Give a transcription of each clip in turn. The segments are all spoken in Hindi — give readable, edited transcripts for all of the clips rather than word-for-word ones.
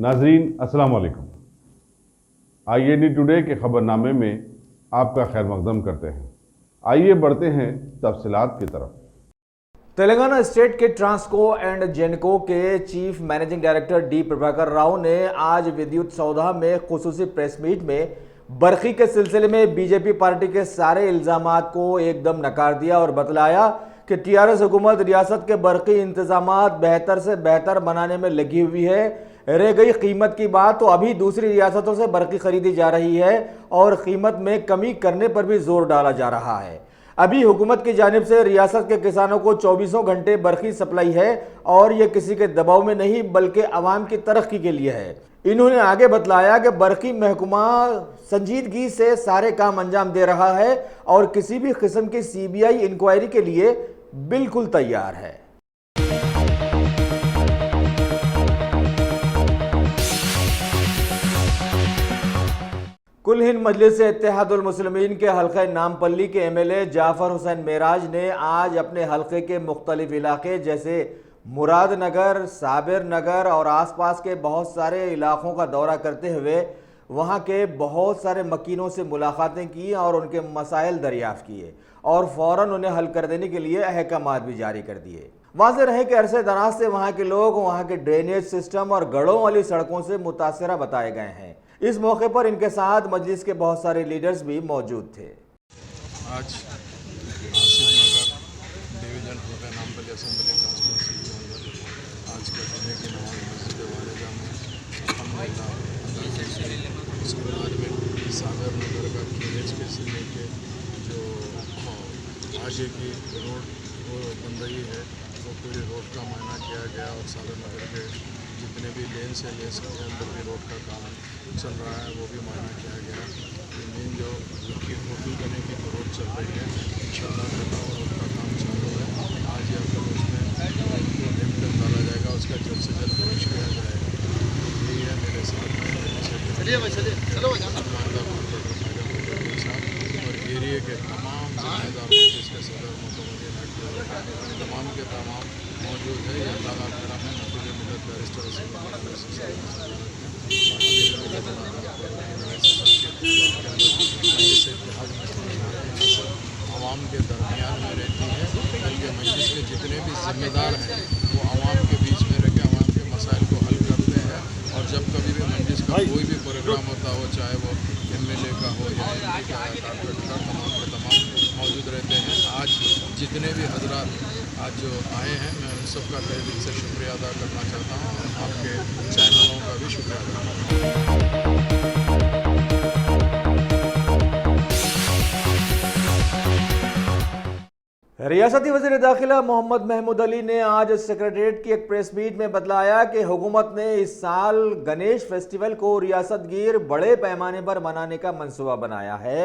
नाजरीन अस्सलाम वालेकुम। IAD टुडे के खबरनामे में आपका खैर मकदम करते हैं। आइए बढ़ते हैं तफसीलात की तरफ। तेलंगाना स्टेट के ट्रांसको एंड जेनको के chief managing director D Prabhakar Rao ने आज विद्युत सौदा में खुसूसी प्रेस मीट में बरखी के सिलसिले में बीजेपी पार्टी के सारे इल्जामात को एकदम नकार दिया और बतलाया कि टीआरएस हुकूमत रियासत के बरकी इंतजामात बेहतर से बेहतर बनाने में लगी हुई है। रह गई कीमत की बात तो अभी दूसरी रियासतों से बरकी खरीदी जा रही है और कीमत में कमी करने पर भी जोर डाला जा रहा है। अभी हुकूमत की जानिब से रियासत के किसानों को 24 घंटे बरखी सप्लाई है और यह किसी के दबाव में नहीं बल्कि आवाम की तरक्की के लिए है। इन्होंने आगे बतलाया कि बरखी महकमा संजीदगी से सारे काम अंजाम दे रहा है और किसी भी किस्म की CBI इंक्वायरी के लिए बिल्कुल तैयार है। कुल हिंद मजलिस इत्तेहादुल मुस्लिमीन के हल्के नामपल्ली के MLA जाफर हुसैन मेराज ने आज अपने हल्के के मुख्तलिफ इलाके जैसे मुरादनगर, साबिर नगर और आसपास के बहुत सारे इलाकों का दौरा करते हुए वहां के बहुत सारे मकीनों से मुलाकातें की और उनके मसाइल दरियाफ्त किए और फ़ौरन उन्हें हल कर देने के लिए अहकामात भी जारी कर दिए। वाज़ेह रहे कि अरसे दराज से वहाँ के लोग वहाँ के ड्रेनेज सिस्टम और गढ़ों वाली सड़कों से मुतासरा बताए गए हैं। इस मौके पर इनके साथ मजलिस के बहुत सारे लीडर्स भी मौजूद थे। आज आसिफ नगर डिवीजन होगा नामपल्ली असेंबली कॉन्स्टिट्यूंसी के अंदर आज के जुमे की नमाज मस्जिद वालिदा में अल्हम्दुलिल्लाह उसके बाद में सागर नगर का केज के से लेके जो आगे की रोड वो बन रही है वो पूरी रोड का मायना किया गया और सागर नगर के जितने भी लेन से लेस के अंदर भी रोड का काम चल रहा है वो भी मायना किया गया। मेन जो होटल करने की रोड चल रही है इंशाअल्लाह रोड का काम चालू है। आज या कल उसमें लिफ्ट डाला जाएगा, उसका जल्द से जल्द फिनिश किया जाएगा। यही है मेरे साथ और एरिए के तमाम जिम्मेदार जिसके सदर तमाम के तमाम मौजूद है। ये अल्लाह का करम है। नतीजे मिलत बैरिस्टर आवाम के दरमियान में रहती है, बल्कि मजलिस के जितने भी जिम्मेदार हैं वो आवाम के बीच में रह के आवाम के मसाइल को हल करते हैं। और जब कभी भी मजलिस का कोई भी प्रोग्राम होता हो, चाहे वो MLA का हो या MP का या कारपोरेट का, तमाम के तमाम मौजूद रहते हैं। आज जितने भी हजरात आज जो आए हैं मैं उन सबका तहे दिल से शुक्रिया अदा करना चाहता हूँ और आपके चैनलों का भी शुक्रिया अदा करता हूँ। रियासती वज़ीर दाखिला मोहम्मद महमूद अली ने आज सेक्रेटरीट की एक प्रेस मीट में बतलाया कि हुकूमत ने इस साल गणेश फेस्टिवल को रियासत गिर बड़े पैमाने पर मनाने का मंसूबा बनाया है,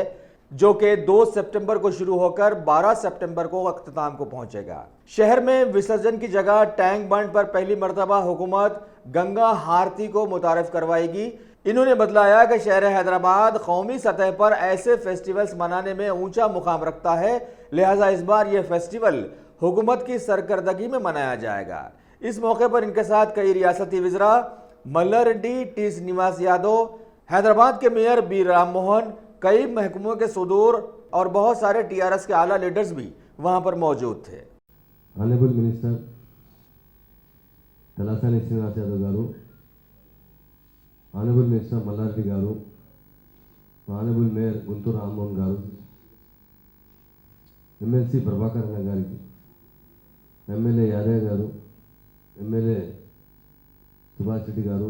जो कि 2 सितंबर को शुरू होकर 12 सितंबर को अख्ताम को पहुंचेगा। शहर में विसर्जन की जगह टैंक बंड पर पहली मरतबा हुकूमत गंगा हारती को मुतारिफ करवाएगी। इन्होंने बतलाया कि शहर हैदराबाद कौमी सतह पर ऐसे फेस्टिवल्स मनाने में ऊंचा मुकाम रखता है, लिहाजा इस बार यह फेस्टिवल हुकूमत की सरकर्दगी में मनाया जाएगा। इस मौके पर इनके साथ कई रियासती वज़रा मल्ला रेड्डी, T श्रीनिवास यादव, हैदराबाद के मेयर B राम मोहन, कई महकमों के सदूर और बहुत सारे TRS के आला लीडर्स भी वहां पर मौजूद थे। ऑनरेबल मिनिस्टर तलासानी श्रीनिवास यादव गारू, ऑनरेबल मिनिस्टर मल्लारेड्डी गारू, ऑनरेबल मेयर गुंटूर राममोहन गारू, MLC प्रभाकर गाరికి, MLA యాదయ్య గారు, MLA సుభాష్ రెడ్డి గారు,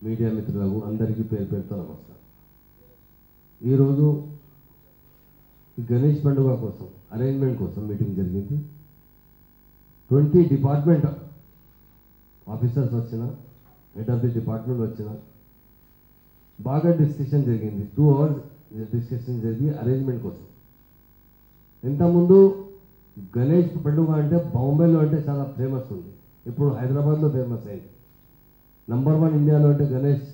మీడియా మిత్రులకు అందరికీ పేరు పేరుతో నమస్కారం। ఈరోజు గణేష్ పండుగ కోసం అరేంజ్మెంట్ కోసం మీటింగ్ జరిగింది। 20 డిపార్ట్మెంట్ ఆఫీసర్స్ వచ్చిన, హెడ్ ఆఫ్ ది డిపార్ట్మెంట్ వచ్చిన, బాగా డిస్కషన్ జరిగింది। 2 అవర్స్ డిస్కషన్ జరిగి అరేంజ్మెంట్ కోసం। ఇంతకుముందు గణేష్ పండుగ అంటే బాంబేలో అంటే చాలా ఫేమస్ ఉంది, ఇప్పుడు హైదరాబాద్లో ఫేమస్ అయింది। నంబర్ 1 ఇండియాలో అంటే గణేష్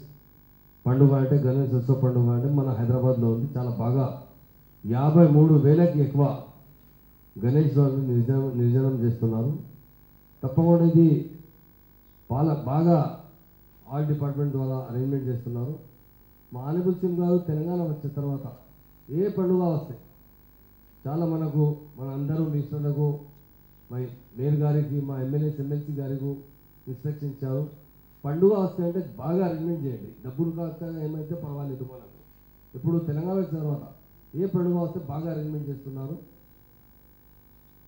పండుగ అంటే గణేష్ ఉత్సవ పండుగ అంటే మన హైదరాబాద్లో ఉంది। చాలా బాగా 53,000కి ఎక్కువ గణేష్ నిర్జనం చేస్తున్నారు। తప్పకుండా ఇది బాగా ఆల్ డిపార్ట్మెంట్ ద్వారా అరేంజ్మెంట్ చేస్తున్నారు. మా ఆనబుల్ సింగ్ గారు తెలంగాణ వచ్చిన తర్వాత ఏ పండుగ వస్తాయి చాలా మనకు మన అందరూ మినిస్టర్లకు మా మేయర్ గారికి మా ఎమ్మెల్సీ గారికి ఇన్స్ట్రక్షన్ ఇచ్చారు. పండుగ వస్తాయంటే బాగా అరేంజ్మెంట్ చేయండి, డబ్బులు కాస్త ఏమైతే పర్వాలేదు మనకు. ఇప్పుడు తెలంగాణ వచ్చిన తర్వాత ఏ పండుగ వస్తే బాగా అరేంజ్మెంట్ చేస్తున్నారు.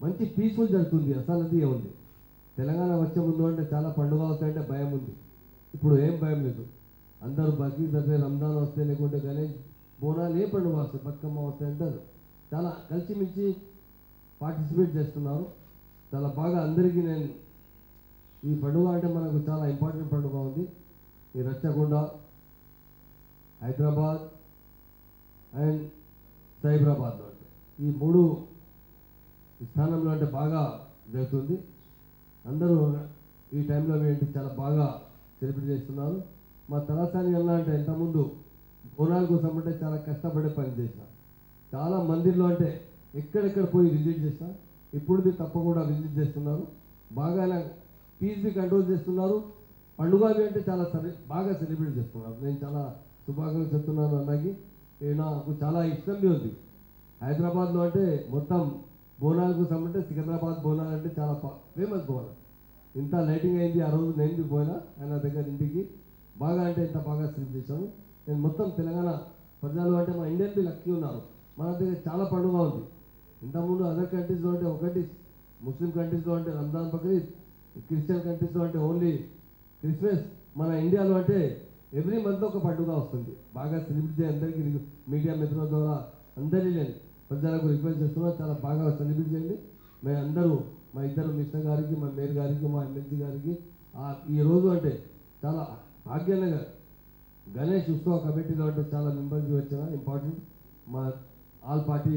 మంచి పీస్ఫుల్ జరుగుతుంది. అసలు అది ఉంది. తెలంగాణ వచ్చే ముందు అంటే చాలా పండుగ వస్తాయంటే భయం ఉంది. ఇప్పుడు ఏం భయం లేదు. అందరూ బక్రీద్ వస్తే, రంజాన్ వస్తే, లేకుంటే గణేష్ బోనాలు ఏ పండుగ వస్తాయి, బతుకమ్మ వస్తాయంటే చాలా కలిసిమెలిసి పార్టిసిపేట్ చేస్తున్నారు. చాలా బాగా అందరికీ నేను ఈ పండుగ అంటే మనకు చాలా ఇంపార్టెంట్ పండుగ ఉంది. ఈ రచ్చకొండ, హైదరాబాద్ అండ్ సైబరాబాద్లో అంటే ఈ 3 స్థానంలో అంటే బాగా జరుగుతుంది. అందరూ ఈ టైంలో ఏంటి చాలా బాగా సెలబ్రేట్ చేస్తున్నారు. మా తలసాని ఎలా అంటే ఇంతకుముందు బోనాల కోసం అంటే చాలా కష్టపడే పని చేసిన, చాలా మందిర్లో అంటే ఎక్కడెక్కడ పోయి విజిట్ చేసిన, ఇప్పుడు తప్పకుండా విజిట్ చేస్తున్నారు. బాగా ఫీజు కంట్రోల్ చేస్తున్నారు. పండుగ అంటే చాలా బాగా సెలబ్రేట్ చేస్తున్నారు. నేను చాలా శుభాకాంక్షలు చెప్తున్నాను అన్నకి. నాకు చాలా ఇష్టం ఉంది. హైదరాబాద్లో అంటే మొత్తం బోనాలకు సంబంధించి సికింద్రాబాద్ బోనాలు అంటే చాలా ఫేమస్ బోనాలు. ఇంత లైటింగ్ అయింది ఆ రోజు. నేను పోయినా ఆయన దగ్గర ఇంటికి. బాగా అంటే ఇంత బాగా సెలబ్రేట్ చేశాను. నేను మొత్తం తెలంగాణ ప్రజలు అంటే మా ఇండియన్ బి లక్కీ ఉన్నారు. మన దగ్గర చాలా పండుగ ఉంది. ఇంతకుముందు అదర్ కంట్రీస్లో అంటే ఒకటి, ముస్లిం కంట్రీస్లో అంటే రంజాన్, బక్రీద్, క్రిస్టియన్ కంట్రీస్లో అంటే ఓన్లీ క్రిస్మస్. మన ఇండియాలో అంటే ఎవ్రీ మంత్ ఒక పండుగ వస్తుంది. బాగా సెలబ్రేట్ చేయ అందరికీ మీడియా మిత్రుల ద్వారా అందరినీ నేను ప్రజలకు రిక్వెస్ట్ చేస్తున్నా, చాలా బాగా సెలబ్రేట్ చేయండి. మేము అందరూ మా ఇద్దరు మినిస్టర్ గారికి, మా మేయర్ గారికి, మా ఎమ్మెల్సీ గారికి ఈరోజు అంటే చాలా భాగ్యంగా గణేష్ ఉత్సవ కమిటీలో అంటే చాలా మెంబర్స్ వచ్చిన ఇంపార్టెంట్ మా ఆల్ పార్టీ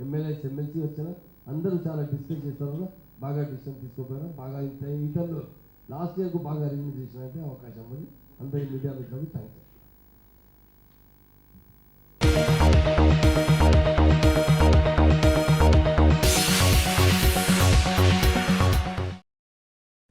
ఎమ్మెల్సీ వచ్చిన అందరూ చాలా డిస్కస్ చేస్తారు. బాగా డిసిషన్ తీసుకోపోయినా బాగా ఈ టైంలో లాస్ట్ ఇయర్కు బాగా అరేంజ్మెంట్ చేసినట్టే అవకాశం ఉంది. అందరి మీడియా మిత్రులకు థ్యాంక్స్.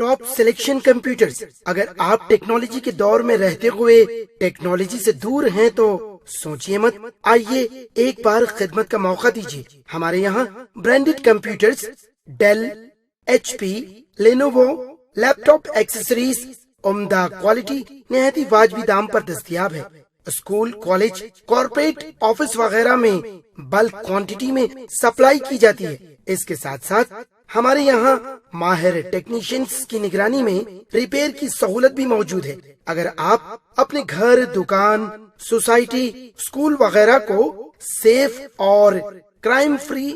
Top selection computers. अगर आप टेक्नोलॉजी के दौर में रहते हुए टेक्नोलॉजी से दूर हैं तो सोचिए मत, आइए एक बार खिदमत का मौका दीजिए। हमारे यहाँ branded computers Dell, HP, Lenovo, laptop accessories उम्दा क्वालिटी निहायत ही वाजबी दाम पर दस्तयाब है। स्कूल, कॉलेज, कॉर्पोरेट, ऑफिस वगैरह में बल्क क्वांटिटी में सप्लाई की जाती है। इसके साथ साथ हमारे यहाँ माहिर टेक्नीशियंस की निगरानी में रिपेयर की सहूलत भी मौजूद है। अगर आप अपने घर, दुकान, सोसाइटी, स्कूल वगैरह को सेफ और क्राइम फ्री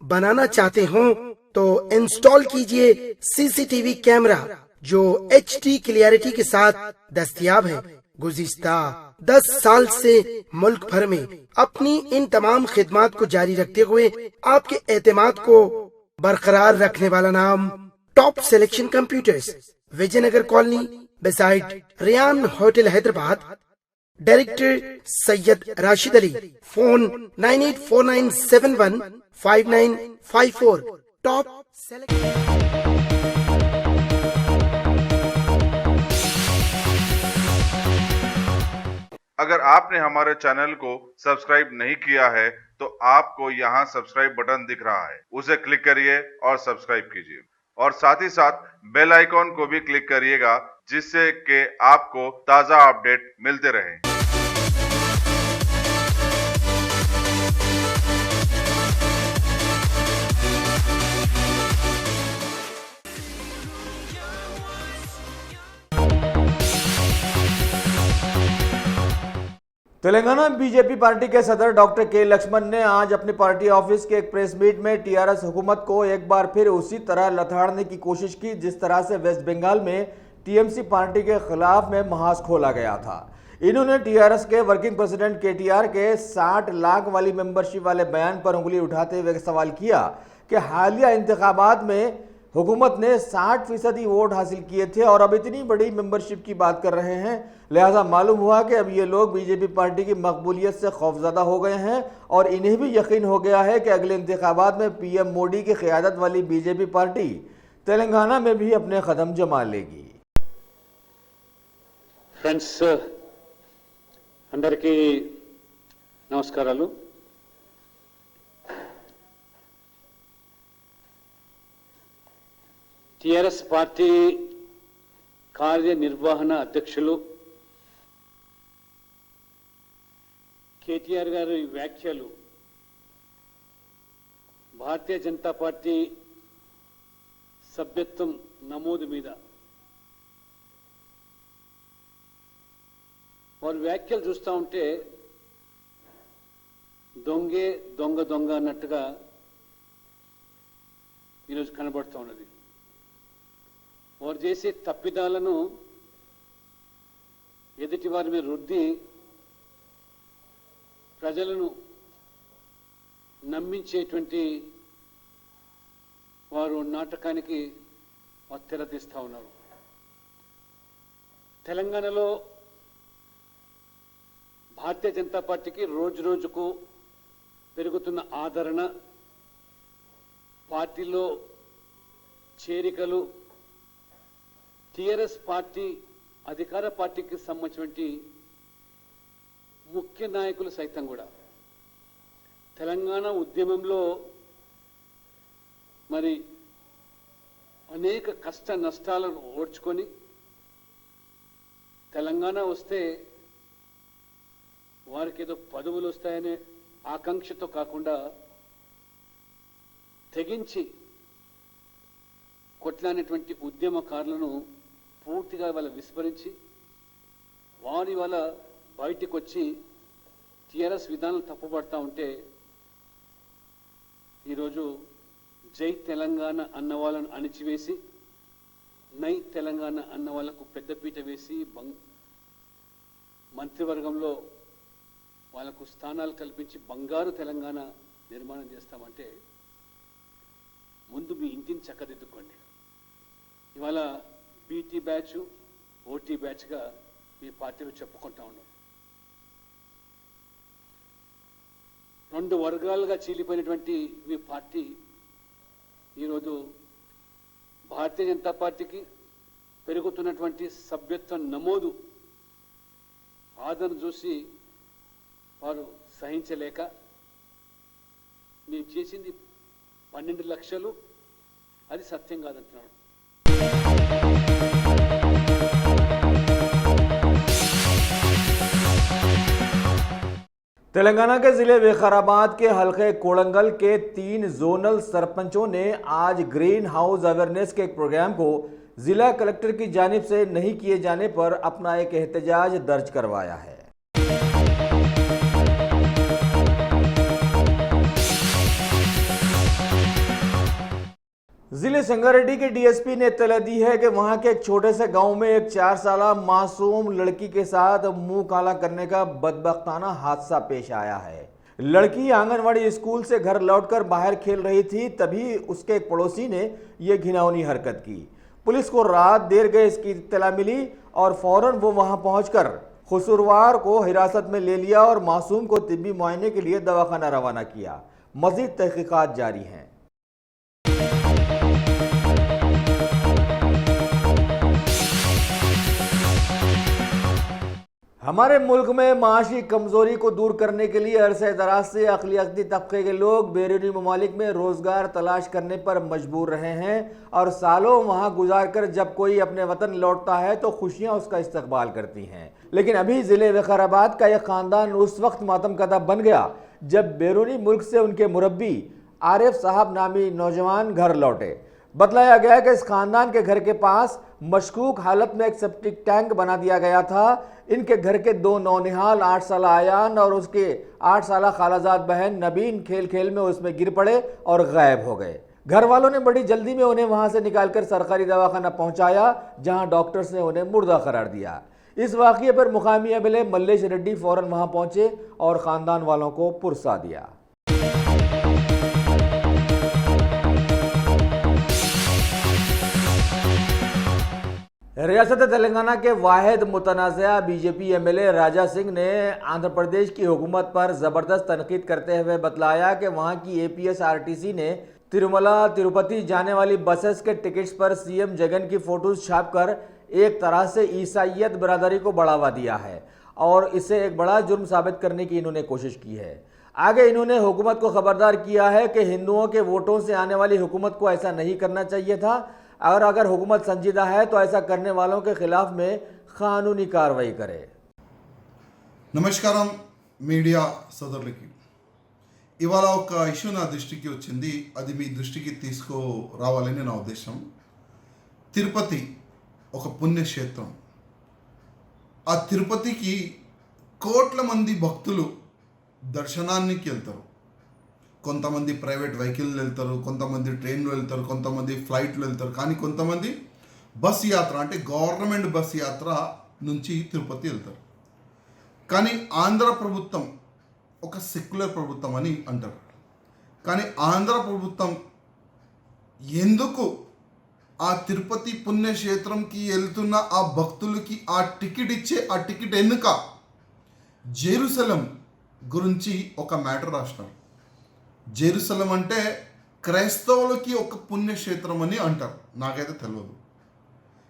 बनाना चाहते हो तो इंस्टॉल कीजिए CCTV कैमरा जो HD क्लियरिटी के साथ दस्तयाब है। गुज़िश्ता 10 साल से मुल्क भर में अपनी इन तमाम खिदमात को जारी रखते हुए आपके एतमाद को बरकरार रखने वाला नाम top selection computers, Vijaynagar colony beside Riyan hotel Hyderabad. Director Syed Rashid Ali. Phone 9849715954। Top अगर आपने हमारे चैनल को सब्सक्राइब नहीं किया है तो आपको यहाँ सब्सक्राइब बटन दिख रहा है, उसे क्लिक करिए और सब्सक्राइब कीजिए और साथ ही साथ बेल आइकॉन को भी क्लिक करिएगा जिससे कि आपको ताज़ा अपडेट मिलते रहें। तेलंगाना बीजेपी पार्टी के सदर डॉक्टर के लक्ष्मण ने आज अपनी पार्टी ऑफिस के एक प्रेस मीट में टीआरएस हुकूमत को एक बार फिर उसी तरह लताड़ने की कोशिश की जिस तरह से वेस्ट बंगाल में टीएमसी पार्टी के खिलाफ में महाज खोला गया था। इन्होंने टीआरएस के वर्किंग प्रेसिडेंट केटीआर के 60 लाख वाली मेंबरशिप वाले बयान पर उंगली उठाते हुए सवाल किया कि हालिया इंतखाबात में हुकूमत ने 60% वोट हासिल किए थे और अब इतनी बड़ी मेंबरशिप की बात कर रहे हैं। लिहाजा मालूम हुआ कि अब ये लोग बीजेपी पार्टी की मकबूलियत से खौफजदा हो गए हैं और इन्हें भी यकीन हो गया है कि अगले इंतखाबात में पीएम मोदी की क़यादत वाली बीजेपी पार्टी तेलंगाना में भी अपने कदम जमा लेगी। ఫ్రెండ్స్ అందరికీ నమస్కారాలు. టిఆర్ఎస్ పార్టీ కార్యనిర్వహణ అధ్యక్షులు కేటీఆర్ గారి వ్యాఖ్యలు భారతీయ జనతా పార్టీ సభ్యత్వం నమోదు మీద వారి వ్యాఖ్యలు చూస్తూ ఉంటే దొంగే దొంగ దొంగ అన్నట్టుగా ఈరోజు కనబడుతూ ఉన్నది. వారు చేసే తప్పిదాలను ఎదుటి వారి మీద రుద్ది ప్రజలను నమ్మించేటువంటి వారు నాటకానికి తెరతీస్తూ ఉన్నారు. తెలంగాణలో భారతీయ జనతా పార్టీకి రోజు రోజుకు పెరుగుతున్న ఆదరణ, పార్టీలో చేరికలు, టిఆర్ఎస్ పార్టీ అధికార పార్టీకి సంబంధించినటువంటి ముఖ్య నాయకులు సైతం కూడా తెలంగాణ ఉద్యమంలో మరి అనేక కష్ట నష్టాలను ఓడ్చుకొని తెలంగాణ వస్తే వారికి ఏదో పదవులు వస్తాయనే ఆకాంక్షతో కాకుండా తెగించి కొట్లాడినటువంటి ఉద్యమకారులను పూర్తిగా వాళ్ళ విస్మరించి వారి వల్ల బయటికి వచ్చి టిఆర్ఎస్ విధానాలు తప్పుపడతా ఉంటే ఈరోజు జై తెలంగాణ అన్న వాళ్ళను అణిచివేసి నై తెలంగాణ అన్న వాళ్లకు పెద్దపీట వేసి మంత్రివర్గంలో వాళ్ళకు స్థానాలు కల్పించి బంగారు తెలంగాణ నిర్మాణం చేస్తామంటే ముందు మీ ఇంటిని చక్కదిద్దుకోండి. ఇవాళ బీటీ బ్యాచ్, ఓటీ బ్యాచ్గా మీ పార్టీలో చెప్పుకుంటా ఉన్నాం. 2 వర్గాలుగా చీలిపోయినటువంటి మీ పార్టీ ఈరోజు భారతీయ జనతా పార్టీకి పెరుగుతున్నటువంటి సభ్యత్వ నమోదు ఆదరణ చూసి వారు సహించలేక మేము చేసింది 12 లక్షలు, అది సత్యం కాదంటున్నాడు. तेलंगाना के जिले विकाराबाद के हल्के कोड़ंगल के 3 जोनल सरपंचों ने आज ग्रीन हाउस अवेयरनेस के एक प्रोग्राम को जिला कलेक्टर की जानिब से नहीं किए जाने पर अपना एक एहतजाज दर्ज करवाया है। जिले संगारेड्डी के डीएसपी ने इत्तला दी है कि वहां के एक छोटे से गांव में एक 4 साला मासूम लड़की के साथ मुंह काला करने का बदबख्ताना हादसा पेश आया है। लड़की आंगनवाड़ी स्कूल से घर लौटकर बाहर खेल रही थी, तभी उसके एक पड़ोसी ने यह घिनौनी हरकत की। पुलिस को रात देर गए इसकी इत्तला मिली और फौरन वो वहां पहुंचकर कसूरवार को हिरासत में ले लिया और मासूम को तिब्बी मुआयने के लिए दवाखाना रवाना किया। मजीद तहकीकात जारी हैं। हमारे मुल्क में माशी कमजोरी को दूर करने के लिए अरसे दराज से अक़लियती तबके के लोग बैरूनी ममालिक में रोजगार तलाश करने पर मजबूर रहे हैं और सालों वहां गुजार कर जब कोई अपने वतन लौटता है तो खुशियां उसका इस्तकबाल करती हैं। लेकिन अभी जिले विकाराबाद का यह खानदान उस वक्त मातमकदा बन गया जब बैरूनी मुल्क से उनके मुरब्बी आरिफ साहब नामी नौजवान घर लौटे। बतलाया गया कि इस खानदान के घर के पास मशकूक हालत में एक सेप्टिक टैंक बना दिया गया था। इनके घर के 2 नौनिहाल 8 साला आयान और उसके 8 साला खालाजाद बहन नबीन खेल खेल में उसमें गिर पड़े और गायब हो गए। घर वालों ने बड़ी जल्दी में उन्हें वहां से निकालकर सरकारी दवाखाना पहुंचाया, जहां डॉक्टर्स ने उन्हें मुर्दा करार दिया। इस वाक़ये पर मुकामी एमएलए मल्लेश रेड्डी फौरन वहां पहुंचे और खानदान वालों को पुरसा दिया। रियासत तेलंगाना के वाहिद मुतनाज़ा बीजेपी एमएलए राजा सिंह ने आंध्र प्रदेश की हुकूमत पर ज़बरदस्त तनकीद करते हुए बतलाया कि वहां की एपीएसआरटीसी ने तिरुमला तिरुपति जाने वाली बसेस के टिकट्स पर सीएम जगन की फ़ोटोज़ छापकर एक तरह से ईसाइयत बिरादरी को बढ़ावा दिया है और इसे एक बड़ा जुर्म साबित करने की इन्होंने कोशिश की है। आगे इन्होंने हुकूमत को खबरदार किया है कि हिंदुओं के वोटों से आने वाली हुकूमत को ऐसा नहीं करना चाहिए था और अगर हुकूमत संजीदा है तो ऐसा करने वालों के खिलाफ में कानूनी कार्रवाई करे। నమస్కారం మీడియా సోదరులకి, ఇవాళ ఒక ఇష్యూ నా దృష్టికి వచ్చింది. అది మీ దృష్టికి తీసుకురావాలని నా ఉద్దేశం. తిరుపతి ఒక పుణ్యక్షేత్రం. ఆ తిరుపతికి కోట్ల మంది భక్తులు దర్శనానికి వెళ్తారు. కొంతమంది ప్రైవేట్ వెహికల్ వెళ్తారు, కొంతమంది ట్రైన్లో వెళ్తారు, కొంతమంది ఫ్లైట్లో వెళ్తారు, కానీ కొంతమంది బస్ యాత్ర అంటే గవర్నమెంట్ బస్ యాత్ర నుంచి తిరుపతి వెళ్తారు. కానీ ఆంధ్ర ప్రభుత్వం ఒక సెక్యులర్ ప్రభుత్వం అని అంటారు. కానీ ఆంధ్ర ప్రభుత్వం ఎందుకు ఆ తిరుపతి పుణ్యక్షేత్రంకి వెళ్తున్న ఆ భక్తులకి ఆ టికెట్ ఇచ్చే ఆ టికెట్ ఎన్నుక జెరూసలం గురించి ఒక మ్యాటర్ రాసినారు. జెరూసలం అంటే క్రైస్తవులకి ఒక పుణ్యక్షేత్రం అని అంటారు, నాకైతే తెలియదు.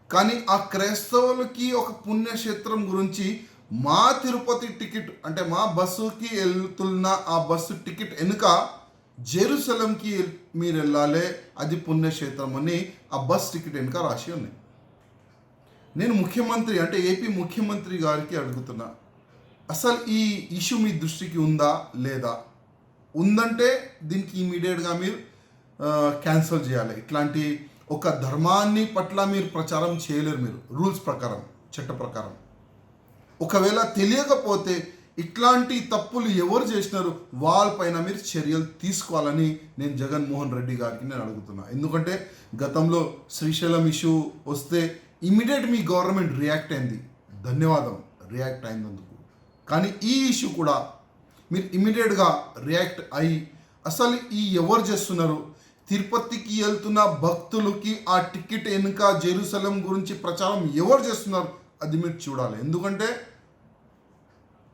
కానీ ఆ క్రైస్తవులకి ఒక పుణ్యక్షేత్రం గురించి మా తిరుపతి టికెట్ అంటే మా బస్సుకి వెళ్తున్న ఆ బస్సు టికెట్ వెనుక జెరూసలంకి మీరు వెళ్ళాలి, అది పుణ్యక్షేత్రం అని ఆ బస్ టికెట్ వెనుక రాసి ఉన్నాయి. నేను ముఖ్యమంత్రి అంటే ఏపీ ముఖ్యమంత్రి గారికి అడుగుతున్నా, అసలు ఈ ఇష్యూ మీ దృష్టికి ఉందా లేదా? ఉందంటే దీనికి ఇమీడియట్గా మీరు క్యాన్సిల్ చేయాలి. ఇట్లాంటి ఒక ధర్మాన్ని పట్ల మీరు ప్రచారం చేయలేరు, మీరు రూల్స్ ప్రకారం, చట్ట ప్రకారం. ఒకవేళ తెలియకపోతే ఇట్లాంటి తప్పులు ఎవరు చేసినారు వాళ్ళపైన మీరు చర్యలు తీసుకోవాలని నేను జగన్మోహన్ రెడ్డి గారికి నేను అడుగుతున్నా. ఎందుకంటే గతంలో శ్రీశైలం ఇష్యూ వస్తే ఇమీడియట్ మీ గవర్నమెంట్ రియాక్ట్ అయింది, ధన్యవాదం రియాక్ట్ అయినందుకు. కానీ ఈ ఇష్యూ కూడా మీరు ఇమీడియట్గా రియాక్ట్ అయ్యి అసలు ఈ ఎవరు చేస్తున్నారు, తిరుపతికి వెళ్తున్న భక్తులకి ఆ టికెట్ వెనుక జెరూసలం గురించి ప్రచారం ఎవరు చేస్తున్నారు అది మీరు చూడాలి. ఎందుకంటే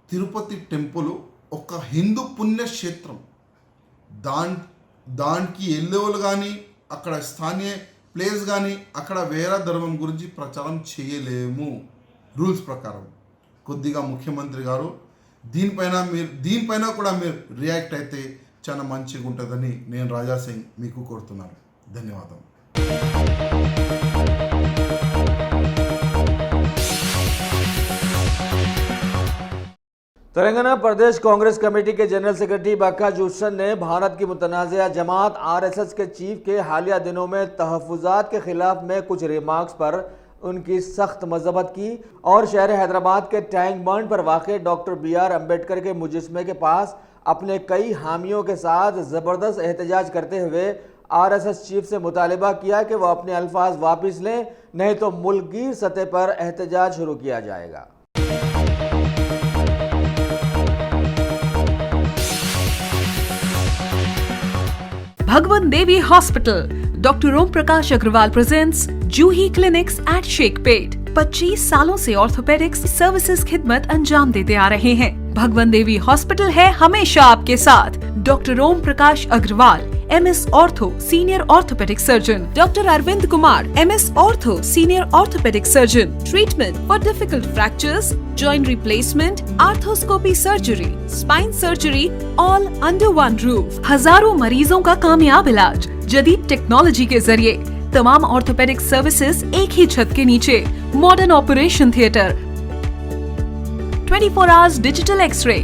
తిరుపతి టెంపుల్ ఒక హిందూ పుణ్యక్షేత్రం. దానికి వెళ్ళేవాళ్ళు కానీ అక్కడ స్థానియ ప్లేస్ కానీ అక్కడ వేరే ధర్మం గురించి ప్రచారం చేయలేము రూల్స్ ప్రకారం. కొద్దిగా ముఖ్యమంత్రి గారు దీనిపైన కూడా మీరు రియాక్ట్ అయితే చాలా మంచిగా ఉంటుందని నేను రాజా సింగ్ మీకు కోరుతున్నాను. ధన్యవాదం. तेलंगाना प्रदेश कांग्रेस कमेटी के जनरल सेक्रेटरी बक्का जूसन ने भारत की मुतनाज़िया जमात आरएसएस के चीफ के हालिया दिनों में तहफ़्फ़ुज़ात के खिलाफ में कुछ रिमार्क्स पर उनकी सख्त मज़म्मत की और शहर हैदराबाद के टैंक बंड पर वाक़ डॉक्टर BR अम्बेडकर के मुजस्मे के पास अपने कई हामियों के साथ ज़बरदस्त एहतजाज करते हुए आरएसएस चीफ से मुतालिबा किया कि वह अपने अल्फाज वापस लें, नहीं तो मुल्कगीर सतह पर एहतजाज शुरू किया जाएगा। भगवान देवी hospital doctor Om Prakash Agarwal presents जूही क्लिनिक्स एट शेखपेट। 25 सालों से ऑर्थोपेडिक्स सर्विसेज खिदमत अंजाम देते आ रहे हैं। भगवान देवी हॉस्पिटल है हमेशा आपके साथ। Doctor Om Prakash Agarwal MS ortho senior orthopedic surgeon, doctor Arvind Kumar MS ortho senior orthopedic surgeon. Treatment for difficult fractures, joint replacement, arthroscopy surgery, spine surgery, all under one roof. हजारों मरीजों का कामयाब इलाज जदीद टेक्नोलॉजी के जरिए। तमाम ऑर्थोपेडिक सर्विसेज एक ही छत के नीचे। Modern operation theatre, 24 hours digital x-ray,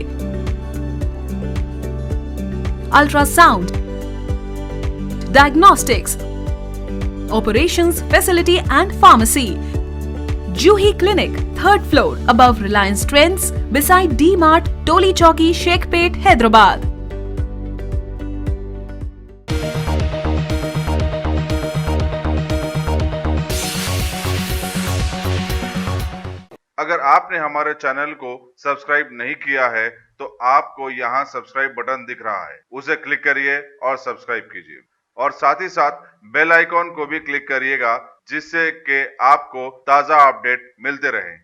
ultrasound, diagnostics, operations facility and pharmacy. Juhi Clinic, 3rd floor, above Reliance Trends, beside D-Mart, Toli Chowki, Shekhpet, Hyderabad. अगर आपने हमारे चैनल को सब्सक्राइब नहीं किया है तो आपको यहाँ सब्सक्राइब बटन दिख रहा है, उसे क्लिक करिए और सब्सक्राइब कीजिए और साथ ही साथ बेल आइकॉन को भी क्लिक करिएगा जिससे कि आपको ताज़ा अपडेट मिलते रहें।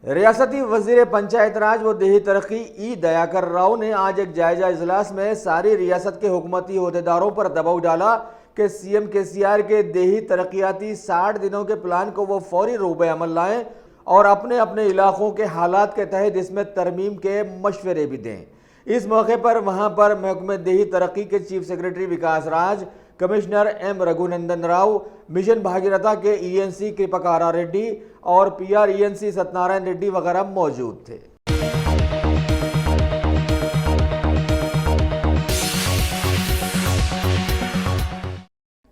रियासती वजीर पंचायत राज व देही तरक्की ई दयाकर राव ने आज एक जायजा इजलास में सारी रियासत के हुकूमती अहदेदारों पर दबाव डाला कि सीएम केसीआर के देही तरक्याती 60 दिनों के प्लान को वो फौरी रूप अमल लाएं और अपने अपने इलाकों के हालात के तहत इसमें तरमीम के मशवरे भी दें। इस मौके पर वहां पर महकमे देही तरक्की के chief secretary Vikas Raj, commissioner M Raghunandan Rao, mission Bhagiratha के ईएनसी कृपकारा रेड्डी और पीआर ईएनसी सत्यनारायण रेड्डी वगैरह मौजूद थे।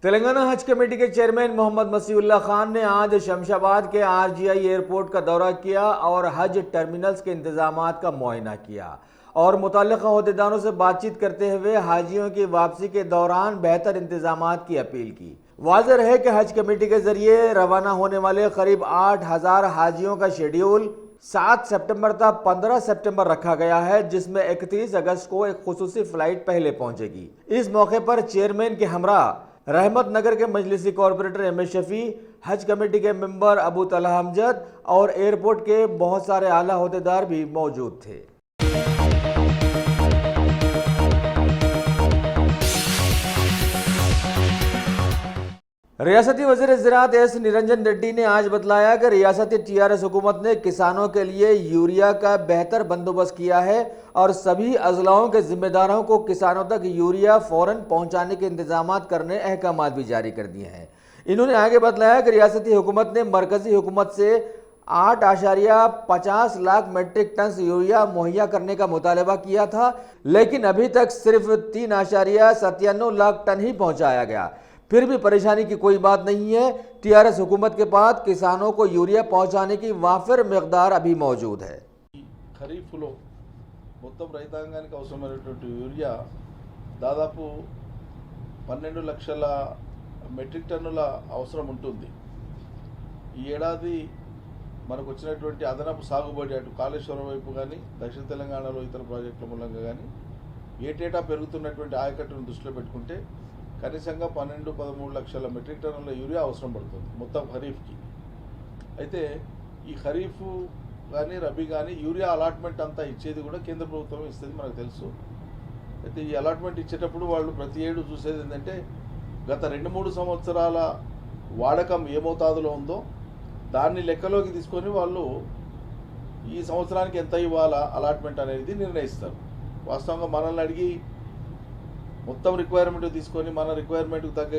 तेलंगाना हज कमेटी के चेयरमैन मोहम्मद मसीहुल्लाह खान ने आज शमशाबाद के आरजीआई एयरपोर्ट का दौरा किया और हज टर्मिनल्स के इंतजामात का मुआयना किया और मुतल्लिका अहदेदारों से बातचीत करते हुए हाजियों की वापसी के दौरान बेहतर इंतजामात की अपील की। वाज़ेह है कि हज कमेटी के जरिए रवाना होने वाले करीब 8000 हाजियों का शेड्यूल 7 सितंबर तक 15 सितंबर रखा गया है, जिसमें 31 अगस्त को एक खुसूसी फ्लाइट पहले पहुंचेगी। इस मौके पर चेयरमैन के हमरा रहमत नगर के मजलिसी कॉर्पोरेटर एम एस शफी, हज कमेटी के मेंबर अबू तलहा अमजद और एयरपोर्ट के बहुत सारे आला अहदेदार भी मौजूद थे। रियासती वज़ीर ज़राअत एस निरंजन रेड्डी ने आज बतलाया कि रियासती टीआरएस हुकूमत ने किसानों के लिए यूरिया का बेहतर बंदोबस्त किया है और सभी अजलाओं के जिम्मेदारों को किसानों तक यूरिया फौरन पहुंचाने के इंतजाम करने अहकामात भी जारी कर दिए हैं। इन्होंने आगे बतलाया कि रियासती हुकूमत ने मरकजी हुकूमत से 8.50 लाख मेट्रिक टन यूरिया मुहैया करने का मुतालबा किया था, लेकिन अभी तक सिर्फ 3.97 लाख टन ही पहुंचाया गया। फिर भी परेशानी की कोई बात नहीं है। टीआरएस हुकूमत के बाद किसानों को यूरिया पहुंचाने की वाफिर मिकदार अभी मौजूद है। ఖరీఫ్లో మొత్తం రైతాంగానికి అవసరమైనటువంటి యూరియా దాదాపు 12 లక్షల మెట్రిక్ టన్నుల అవసరం ఉంటుంది। ఈ ఏడాది మనకు వచ్చినటువంటి అదనపు సాగుబడి అటు కాళేశ్వరం వైపు కానీ దక్షిణ తెలంగాణలో ఇతర ప్రాజెక్టుల మూలంగా కానీ ఏటేటా పెరుగుతున్నటువంటి ఆయకట్టును దృష్టిలో పెట్టుకుంటే కనీసంగా 12-13 లక్షల మెట్రిక్ టన్నుల యూరియా అవసరం పడుతుంది మొత్తం ఖరీఫ్కి। అయితే ఈ ఖరీఫ్ కానీ రబీ కానీ యూరియా అలాట్మెంట్ అంతా ఇచ్చేది కూడా కేంద్ర ప్రభుత్వం ఇస్తుంది, మనకు తెలుసు। అయితే ఈ అలాట్మెంట్ ఇచ్చేటప్పుడు వాళ్ళు ప్రతి ఏడు చూసేది ఏంటంటే గత 2-3 సంవత్సరాల వాడకం ఏ మోతాదులో ఉందో దాన్ని లెక్కలోకి తీసుకొని వాళ్ళు ఈ సంవత్సరానికి ఎంత ఇవ్వాలా అలాట్మెంట్ అనేది నిర్ణయిస్తారు। వాస్తవంగా మనల్ని అడిగి మొత్తం రిక్వైర్మెంట్ తీసుకొని మన రిక్వైర్మెంట్కి తగ్గ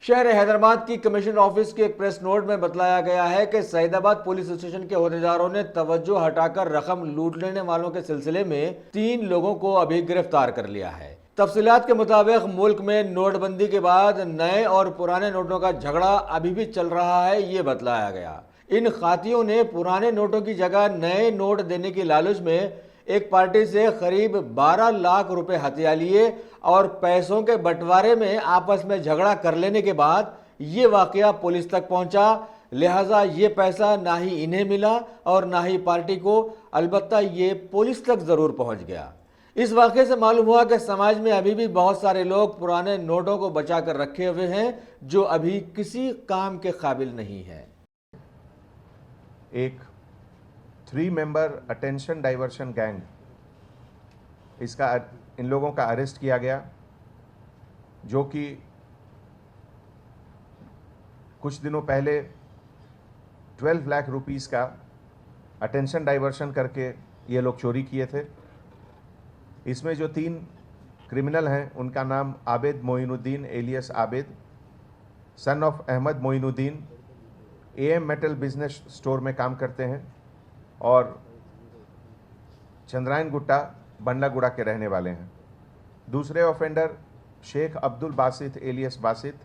शहर हैदराबाद की कमिश्नर ऑफिस के एक प्रेस नोट में बतलाया गया है कि सईदाबाद पुलिस स्टेशन के अहदेदारों ने तवज्जो हटाकर रकम लूट लेने वालों के सिलसिले में 3 लोगों को अभी गिरफ्तार कर लिया है। तफसीलात के मुताबिक मुल्क में नोटबंदी के बाद नए और पुराने नोटों का झगड़ा अभी भी चल रहा है, ये बतलाया गया। इन खातियों ने पुराने नोटों की जगह नए नोट देने की लालच में एक पार्टी से करीब 12 लाख रुपए हथिया लिए और पैसों के बंटवारे में आपस में झगड़ा कर लेने के बाद ये वाकया पुलिस तक पहुंचा। लिहाजा ये पैसा ना ही इन्हें मिला और ना ही पार्टी को, अलबत्ता ये पुलिस तक जरूर पहुंच गया। इस वाकये से मालूम हुआ कि समाज में अभी भी बहुत सारे लोग पुराने नोटों को बचा कर रखे हुए हैं जो अभी किसी काम के काबिल नहीं है। एक 3 मेंबर अटेंशन डाइवर्शन गैंग, इसका इन लोगों का अरेस्ट किया गया, जो कि कुछ दिनों पहले 12 लाख रुपीस का अटेंशन डाइवर्शन करके ये लोग चोरी किए थे। इसमें जो 3 क्रिमिनल हैं उनका नाम Abid Moinuddin alias Abid, son of Ahmed Moinuddin, AM metal business store में काम करते हैं और चंद्रायन गुट्टा बंडलागुड़ा के रहने वाले हैं। दूसरे ऑफेंडर शेख अब्दुल बासित एलियस बासित,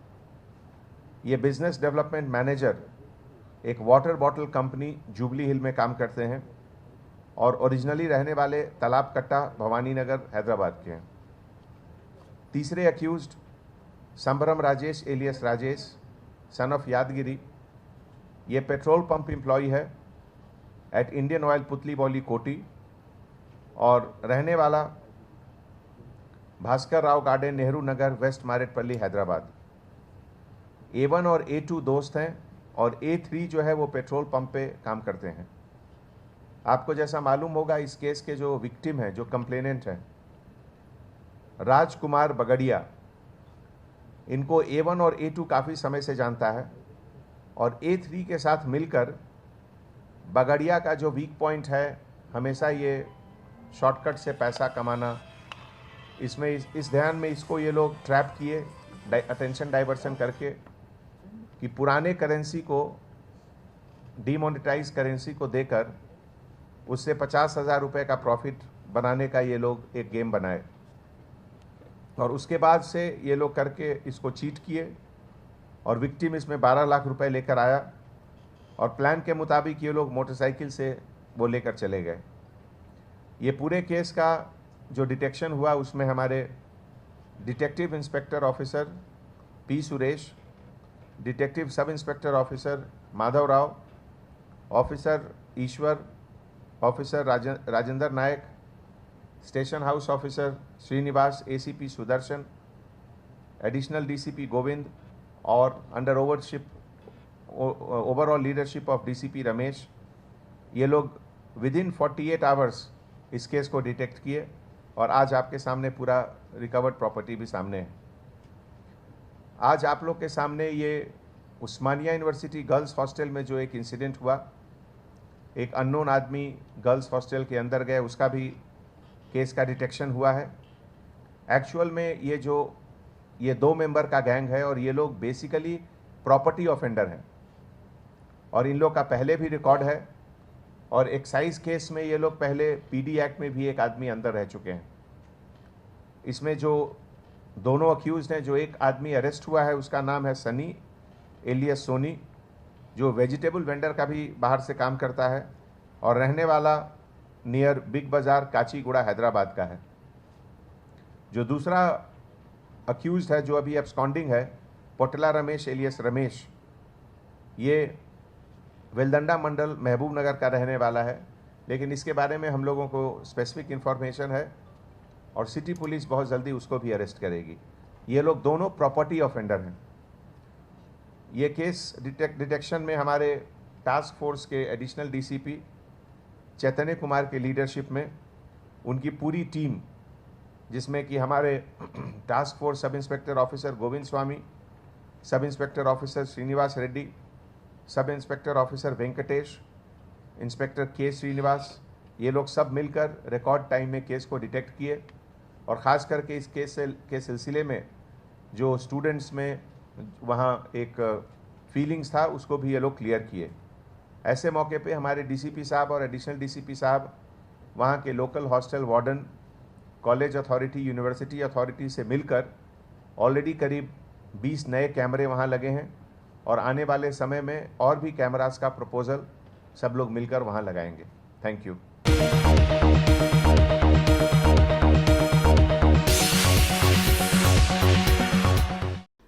ये बिजनेस डेवलपमेंट मैनेजर एक वाटर बॉटल कंपनी जुबली हिल में काम करते हैं और ओरिजिनली रहने वाले तालाब कट्टा भवानी नगर हैदराबाद के हैं। तीसरे accused Sambaram Rajesh alias Rajesh, son of Yadagiri, ये पेट्रोल पंप एम्प्लॉय है at Indian oil Putli Bowli Koti और रहने वाला Bhaskar Rao garden, Nehru Nagar, west Marredpally, Hyderabad. A1 और A2 दोस्त हैं और A3 जो है वो पेट्रोल पंप पे काम करते हैं। आपको जैसा मालूम होगा, इस केस के जो विक्टिम हैं, जो कंप्लेनेंट हैं, राजकुमार बगड़िया, इनको A1 और A2 काफ़ी समय से जानता है और A3 के साथ मिलकर बगड़िया का जो वीक पॉइंट है, हमेशा ये शॉर्टकट से पैसा कमाना, इसमें इस ध्यान में इसको ये लोग ट्रैप किए, अटेंशन डाइवर्सन करके, कि पुराने करेंसी को, डीमोनेटाइज करेंसी को देकर उससे 50,000 रुपये का प्रॉफिट बनाने का ये लोग एक गेम बनाए और उसके बाद से ये लोग करके इसको चीट किए और विक्टिम इसमें 12 लाख रुपए लेकर आया और प्लान के मुताबिक ये लोग मोटरसाइकिल से वो लेकर चले गए। ये पूरे केस का जो डिटेक्शन हुआ उसमें हमारे detective inspector officer P Suresh, detective sub inspector officer Madhav Rao, officer Ishwar, officer Rajendra Naik, station house officer Srinivas, ACP Sudarshan, additional DCP Govind और under overall leadership of DCP Ramesh, ये लोग विदिन 48 आवर्स इस केस को डिटेक्ट किए और आज आपके सामने पूरा रिकवर्ड प्रॉपर्टी भी सामने है। आज आप लोग के सामने ये उस्मानिया यूनिवर्सिटी गर्ल्स हॉस्टल में जो एक इंसिडेंट हुआ, एक अननोन आदमी गर्ल्स हॉस्टल के अंदर गए, उसका भी केस का डिटेक्शन हुआ है। एक्चुअल में ये 2 मेंबर का गैंग है और ये लोग बेसिकली प्रॉपर्टी ऑफेंडर हैं और इन लोग का पहले भी रिकॉर्ड है और एक्साइज केस में ये लोग पहले पीडी एक्ट में भी एक आदमी अंदर रह चुके हैं। इसमें जो दोनों अक्यूज्ड हैं, जो एक आदमी अरेस्ट हुआ है उसका नाम है सनी एलियस सोनी, जो वेजिटेबल वेंडर का भी बाहर से काम करता है और रहने वाला नियर बिग बाज़ार काचीगुड़ा हैदराबाद का है। जो दूसरा अक्यूज्ड है जो अभी एब्सकॉन्डिंग है, पोटला रमेश एलियस रमेश, ये वेलदंडा मंडल महबूब नगर का रहने वाला है, लेकिन इसके बारे में हम लोगों को स्पेसिफिक इन्फॉर्मेशन है और सिटी पुलिस बहुत जल्दी उसको भी अरेस्ट करेगी। ये लोग दोनों प्रॉपर्टी ऑफेंडर हैं। ये केस डिटेक्शन में हमारे टास्क फोर्स के एडिशनल डीसीपी चैतन्य कुमार के लीडरशिप में उनकी पूरी टीम, जिसमें कि हमारे task force sub inspector officer Govind Swamy, sub inspector officer Srinivas Reddy, सब इंस्पेक्टर ऑफिसर वेंकटेश, इंस्पेक्टर के श्रीनिवास, ये लोग सब मिलकर रिकॉर्ड टाइम में केस को डिटेक्ट किए और ख़ास करके इस केस के सिलसिले में जो स्टूडेंट्स में वहाँ एक फीलिंग्स था उसको भी ये लोग क्लियर किए। ऐसे मौके पे हमारे डीसीपी साहब और एडिशनल डीसीपी साहब वहाँ के local hostel warden, college authority, university authority से मिलकर ऑलरेडी करीब 20 नए कैमरे वहाँ लगे हैं और आने वाले समय में और भी कैमरास का प्रपोजल सब लोग मिलकर वहाँ लगाएंगे। Thank you.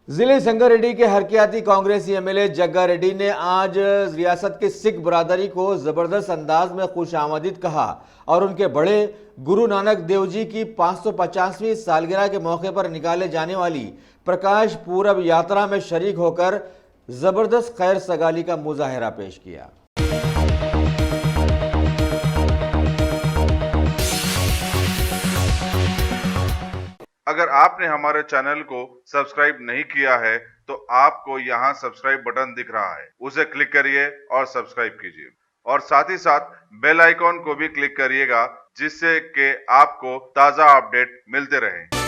जिले संगारेड्डी के हरकियाती कांग्रेसी एमएलए जग्गा रेड्डी ने आज रियासत के सिख बरादरी को जबरदस्त अंदाज में खुशामदीद कहा और उनके बड़े गुरु नानक देव जी की 550वीं सालगिरह के मौके पर निकाले जाने वाली प्रकाश पूरब यात्रा में शरीक होकर जबरदस्त खैर सगाली का मुजाहरा पेश किया। अगर आपने हमारे चैनल को सब्सक्राइब नहीं किया है तो आपको यहाँ सब्सक्राइब बटन दिख रहा है, उसे क्लिक करिए और सब्सक्राइब कीजिए और साथ ही साथ बेल आइकॉन को भी क्लिक करिएगा जिससे कि आपको ताज़ा अपडेट मिलते रहें।